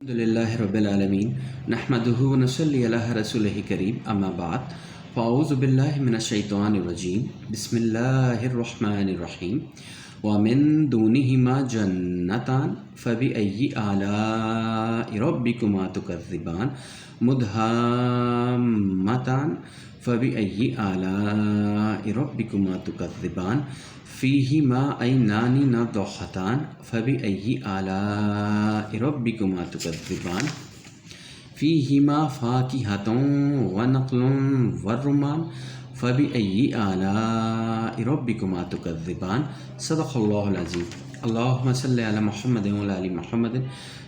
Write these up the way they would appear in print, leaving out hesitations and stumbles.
الحمدللہ رب العالمین نحمدہ ونصلی علی رسولہ کریم اما بعد فاعوذ باللہ من الشیطان الرجیم بسم اللہ الرحمن الرحیم ومن دونہما جنتان فبأی آلاء ربکما تکذبان مدہامتان فبأی آلاء ربکما تکذبان فیہما عینان نضاختان فبأی آلاء ربکما تکذبان فیہما فاکہۃ ونخل والرمان فبأی آلاء ربکما تکذبان صدق اللہ العظیم۔ اللہم صلی علی محمد وعلی آل محمد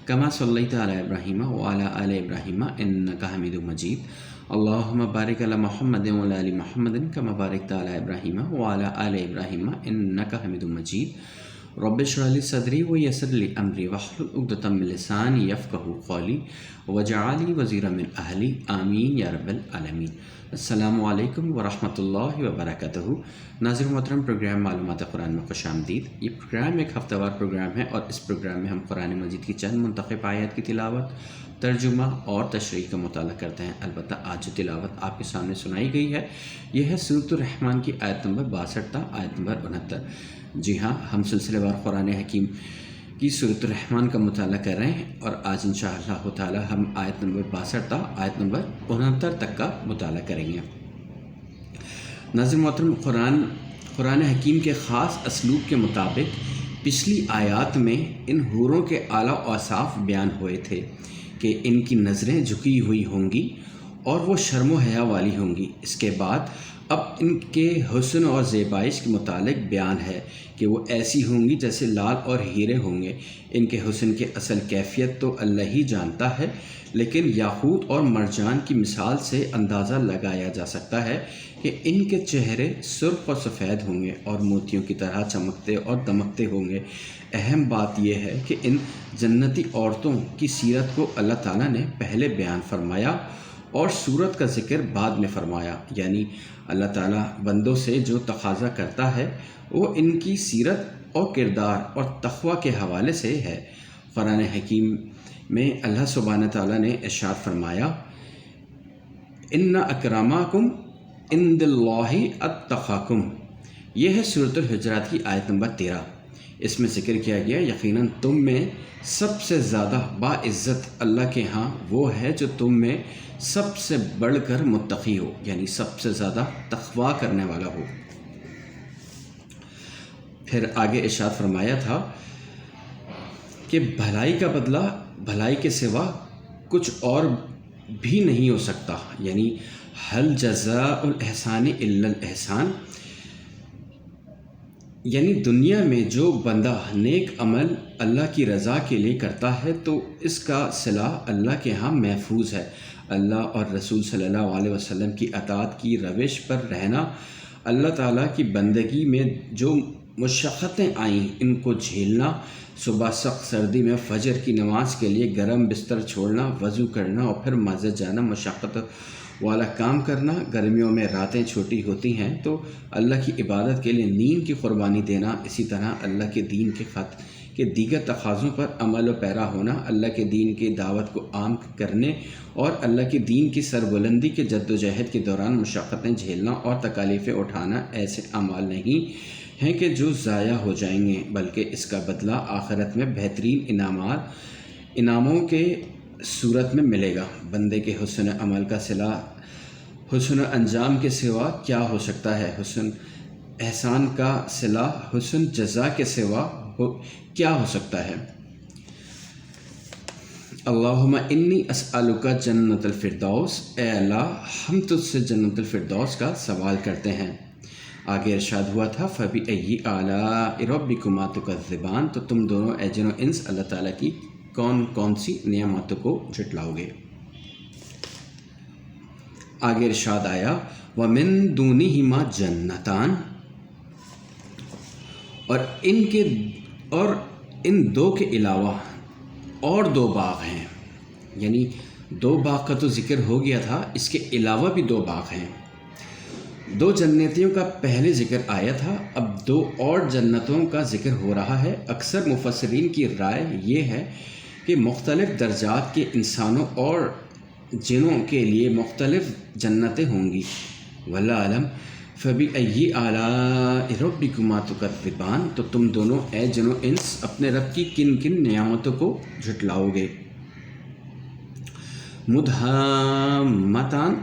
کما صلیت علی ابراہیم وعلی آل ابراہیم انک حمید مجید۔ اللہم بارک علی محمد وعلی آل محمد کما بارکت علی ابراہیم وعلی آل ابراہیم انک حمید مجید۔ رب اشرح لی صدری ویسر لی امری واحلل عقدۃ من لسانی یفقہوا قولی واجعل لی وزیرا من اہلی آمین یا رب العالمین۔ السلام علیکم ورحمۃ اللہ وبرکاتہ۔ ناظرین محترم، پروگرام معلومات قرآن میں خوش آمدید۔ یہ پروگرام ایک ہفتہ وار پروگرام ہے اور اس پروگرام میں ہم قرآن مجید کی چند منتخب آیات کی تلاوت، ترجمہ اور تشریح کا مطالعہ کرتے ہیں۔ البتہ آج جو تلاوت آپ کے سامنے سنائی گئی ہے یہ ہے سورۃ الرحمن کی آیت نمبر 62 تا آیت نمبر 69۔ جی ہاں، ہم سلسلے وار قرآن حکیم کی سورۃ الرحمن کا مطالعہ کر رہے ہیں اور آج انشاءاللہ تعالی ہم آیت نمبر 62 تا آیت نمبر 69 تک کا مطالعہ کریں گے۔ ناظرین محترم، قرآن حکیم کے خاص اسلوب کے مطابق پچھلی آیات میں ان حوروں کے اعلیٰ اوصاف بیان ہوئے تھے کہ ان کی نظریں جھکی ہوئی ہوں گی اور وہ شرم و حیا والی ہوں گی۔ اس کے بعد اب ان کے حسن اور زیبائش کے متعلق بیان ہے کہ وہ ایسی ہوں گی جیسے لال اور ہیرے ہوں گے۔ ان کے حسن کی اصل کیفیت تو اللہ ہی جانتا ہے، لیکن یاقوت اور مرجان کی مثال سے اندازہ لگایا جا سکتا ہے کہ ان کے چہرے سرخ اور سفید ہوں گے اور موتیوں کی طرح چمکتے اور دمکتے ہوں گے۔ اہم بات یہ ہے کہ ان جنتی عورتوں کی سیرت کو اللہ تعالیٰ نے پہلے بیان فرمایا اور صورت کا ذکر بعد میں فرمایا، یعنی اللہ تعالیٰ بندوں سے جو تقاضا کرتا ہے وہ ان کی سیرت اور کردار اور تقوی کے حوالے سے ہے۔ قرآن حکیم میں اللہ سبحانہ تعالیٰ نے ارشاد فرمایا، ان اکرمکم عند اللہ اتقاکم۔ یہ ہے سورۃ الحجرات کی آیت نمبر 13۔ اس میں ذکر کیا گیا یقیناً تم میں سب سے زیادہ باعزت اللہ کے ہاں وہ ہے جو تم میں سب سے بڑھ کر متقی ہو، یعنی سب سے زیادہ تقویٰ کرنے والا ہو۔ پھر آگے ارشاد فرمایا تھا کہ بھلائی کا بدلہ بھلائی کے سوا کچھ اور بھی نہیں ہو سکتا، یعنی حل جزاء الاحسان الا الاحسان، یعنی دنیا میں جو بندہ نیک عمل اللہ کی رضا کے لیے کرتا ہے تو اس کا صلہ اللہ کے ہاں محفوظ ہے۔ اللہ اور رسول صلی اللہ علیہ وسلم کی اطاعت کی روش پر رہنا، اللہ تعالیٰ کی بندگی میں جو مشقتیں آئیں ان کو جھیلنا، صبح سخت سردی میں فجر کی نماز کے لیے گرم بستر چھوڑنا، وضو کرنا اور پھر مسجد جانا، مشقت والا کام کرنا، گرمیوں میں راتیں چھوٹی ہوتی ہیں تو اللہ کی عبادت کے لیے نیند کی قربانی دینا، اسی طرح اللہ کے دین کے دیگر تقاضوں پر عمل و پیرا ہونا، اللہ کے دین کی دعوت کو عام کرنے اور اللہ کے دین کی سربلندی کے جد و جہد کے دوران مشقتیں جھیلنا اور تکالیفیں اٹھانا ایسے اعمال نہیں ہیں کہ جو ضائع ہو جائیں گے، بلکہ اس کا بدلہ آخرت میں بہترین انعاموں کے صورت میں ملے گا۔ بندے کے حسن عمل کا صلہ حسن انجام کے سوا کیا ہو سکتا ہے؟ حسن احسان کا صلہ حسن جزا کے سوا کیا ہو سکتا ہے؟ اللہم انی اسألک جنت الفردوس، اے اللہ ہم تجھ سے جنت الفردوس کا سوال کرتے ہیں۔ آگے ارشاد ہوا تھا فبأی آلاء ربکما تکذبان، تو تم دونوں اے جن و انس اللہ تعالیٰ کی کون کون سی نعمتوں کو جھٹلاؤ گے؟ آگے ارشاد آیا ومن دونہما جنتان، اور ان دو کے علاوہ اور دو باغ ہیں، یعنی دو باغ کا تو ذکر ہو گیا تھا، اس کے علاوہ بھی دو باغ ہیں۔ دو جنتیوں کا پہلے ذکر آیا تھا، اب دو اور جنتوں کا ذکر ہو رہا ہے۔ اکثر مفسرین کی رائے یہ ہے کہ کہ مختلف درجات کے انسانوں اور جنوں کے لیے مختلف جنتیں ہوں گی۔ واللہ اعلم۔ فبأي آلاء ربكما تكذبان، تو تم دونوں اے جن و انس اپنے رب کی کن کن نعمتوں کو جھٹلاؤ گے۔ مدہامتان،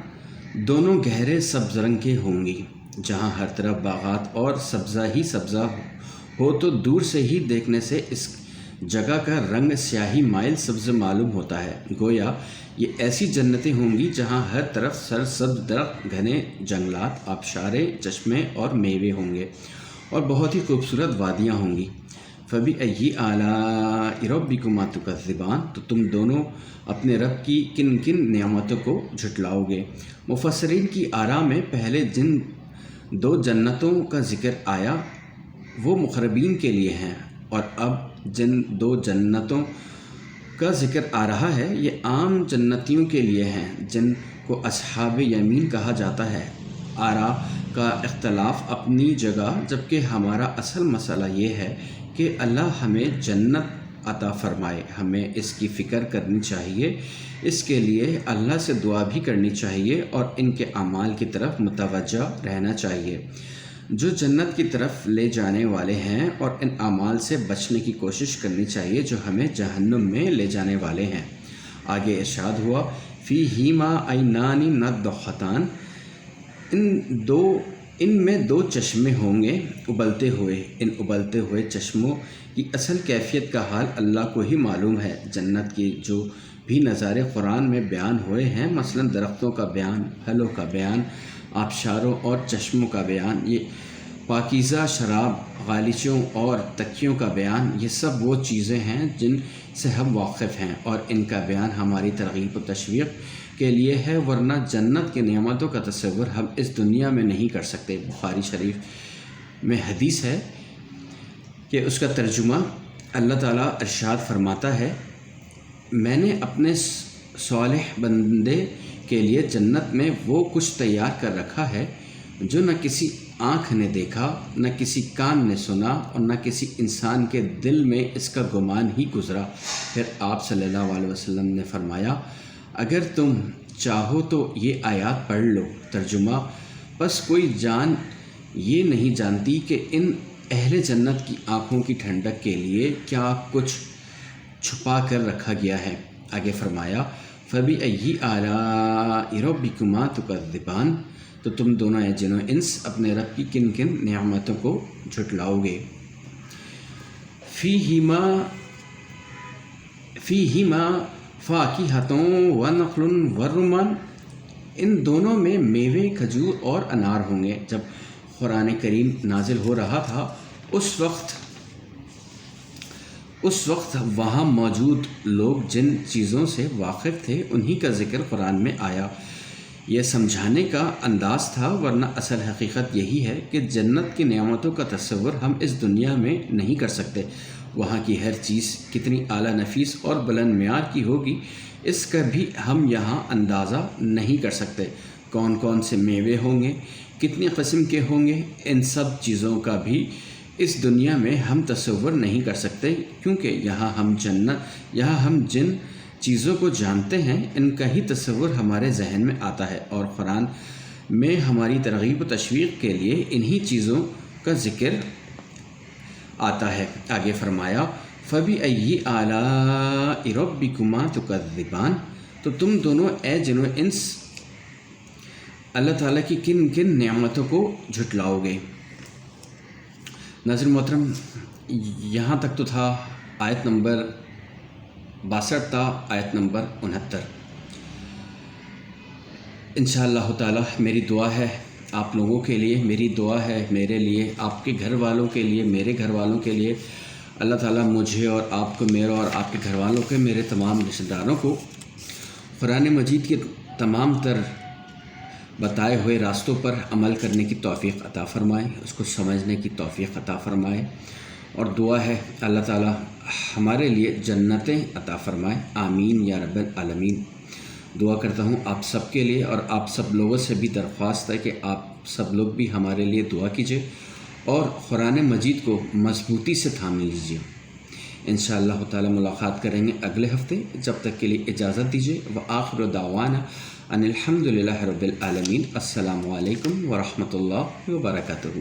دونوں گہرے سبز رنگ کے ہوں گی۔ جہاں ہر طرف باغات اور سبزہ ہی سبزہ ہو تو دور سے ہی دیکھنے سے اس جگہ کا رنگ سیاہی مائل سبز معلوم ہوتا ہے۔ گویا یہ ایسی جنتیں ہوں گی جہاں ہر طرف سرسبز درخت، گھنے جنگلات، آبشاریں، چشمے اور میوے ہوں گے، اور بہت ہی خوبصورت وادیاں ہوں گی۔ فبأي آلاء ربكما تكذبان، تو تم دونوں اپنے رب کی کن کن نعمتوں کو جھٹلاؤ گے۔ مفسرین کی آراء میں پہلے جن دو جنتوں کا ذکر آیا وہ مقربین کے لیے ہیں، اور اب جن دو جنتوں کا ذکر آ رہا ہے یہ عام جنتیوں کے لیے ہیں جن کو اصحاب یمین کہا جاتا ہے۔ آراء کا اختلاف اپنی جگہ، جبکہ ہمارا اصل مسئلہ یہ ہے کہ اللہ ہمیں جنت عطا فرمائے۔ ہمیں اس کی فکر کرنی چاہیے، اس کے لیے اللہ سے دعا بھی کرنی چاہیے اور ان کے اعمال کی طرف متوجہ رہنا چاہیے جو جنت کی طرف لے جانے والے ہیں، اور ان اعمال سے بچنے کی کوشش کرنی چاہیے جو ہمیں جہنم میں لے جانے والے ہیں۔ آگے ارشاد ہوا فیہما عینان نضاختان، ان میں دو چشمے ہوں گے ابلتے ہوئے۔ ان ابلتے ہوئے چشموں کی اصل کیفیت کا حال اللہ کو ہی معلوم ہے۔ جنت کی جو بھی نظارے قرآن میں بیان ہوئے ہیں، مثلا درختوں کا بیان، پھلوں کا بیان، آبشاروں اور چشموں کا بیان، یہ پاکیزہ شراب، غالیچوں اور تکیوں کا بیان، یہ سب وہ چیزیں ہیں جن سے ہم واقف ہیں، اور ان کا بیان ہماری ترغیب و تشویق کے لیے ہے، ورنہ جنت کی نعمتوں کا تصور ہم اس دنیا میں نہیں کر سکتے۔ بخاری شریف میں حدیث ہے کہ اس کا ترجمہ اللہ تعالیٰ ارشاد فرماتا ہے، میں نے اپنے صالح بندے کے لیے جنت میں وہ کچھ تیار کر رکھا ہے جو نہ کسی آنکھ نے دیکھا، نہ کسی کان نے سنا، اور نہ کسی انسان کے دل میں اس کا گمان ہی گزرا۔ پھر آپ صلی اللہ علیہ وسلم نے فرمایا، اگر تم چاہو تو یہ آیات پڑھ لو۔ ترجمہ، بس کوئی جان یہ نہیں جانتی کہ ان اہل جنت کی آنکھوں کی ٹھنڈک کے لیے کیا کچھ چھپا کر رکھا گیا ہے۔ آگے فرمایا فبأي آلاء ربكما تكذبان، تو تم دونوں اے جن و انس اپنے رب کی کن کن نعمتوں کو جھٹلاؤ گے۔ فیہما فاکہۃ ونخل ورمان، ان دونوں میں میوے، کھجور اور انار ہوں گے۔ جب قرآن کریم نازل ہو رہا تھا اس وقت وہاں موجود لوگ جن چیزوں سے واقف تھے انہی کا ذکر قرآن میں آیا۔ یہ سمجھانے کا انداز تھا، ورنہ اصل حقیقت یہی ہے کہ جنت کی نعمتوں کا تصور ہم اس دنیا میں نہیں کر سکتے۔ وہاں کی ہر چیز کتنی اعلیٰ نفیس اور بلند معیار کی ہوگی، اس کا بھی ہم یہاں اندازہ نہیں کر سکتے۔ کون کون سے میوے ہوں گے، کتنی قسم کے ہوں گے، ان سب چیزوں کا بھی اس دنیا میں ہم تصور نہیں کر سکتے، کیونکہ یہاں ہم جن چیزوں کو جانتے ہیں ان کا ہی تصور ہمارے ذہن میں آتا ہے، اور قرآن میں ہماری ترغیب و تشویق کے لیے انہی چیزوں کا ذکر آتا ہے۔ آگے فرمایا فبأي آلاء ربكما تكذبان، تو تم دونوں اے جن و انس اللہ تعالیٰ کی کن کن نعمتوں کو جھٹلاؤ گے۔ ناظرین محترم، یہاں تک تو تھا آیت نمبر 62 تا آیت نمبر 69۔ انشاءاللہ تعالیٰ میری دعا ہے آپ لوگوں کے لیے، میری دعا ہے میرے لیے، آپ کے گھر والوں کے لیے، میرے گھر والوں کے لیے، اللہ تعالیٰ مجھے اور آپ کو، میرا اور آپ کے گھر والوں کے، میرے تمام رشتہ داروں کو قرآن مجید کے تمام تر بتائے ہوئے راستوں پر عمل کرنے کی توفیق عطا فرمائے، اس کو سمجھنے کی توفیق عطا فرمائے، اور دعا ہے اللہ تعالیٰ ہمارے لیے جنتیں عطا فرمائے، آمین یا رب العالمین۔ دعا کرتا ہوں آپ سب کے لیے، اور آپ سب لوگوں سے بھی درخواست ہے کہ آپ سب لوگ بھی ہمارے لیے دعا کیجیے اور قرآن مجید کو مضبوطی سے تھام لیجیے۔ انشاءاللہ تعالی ملاقات کریں گے اگلے ہفتے. جب تک کے لیے اجازت دیجیے. وآخر دعوانا ان الحمد للہ رب العالمین. السلام علیکم ورحمۃ اللہ وبرکاتہ.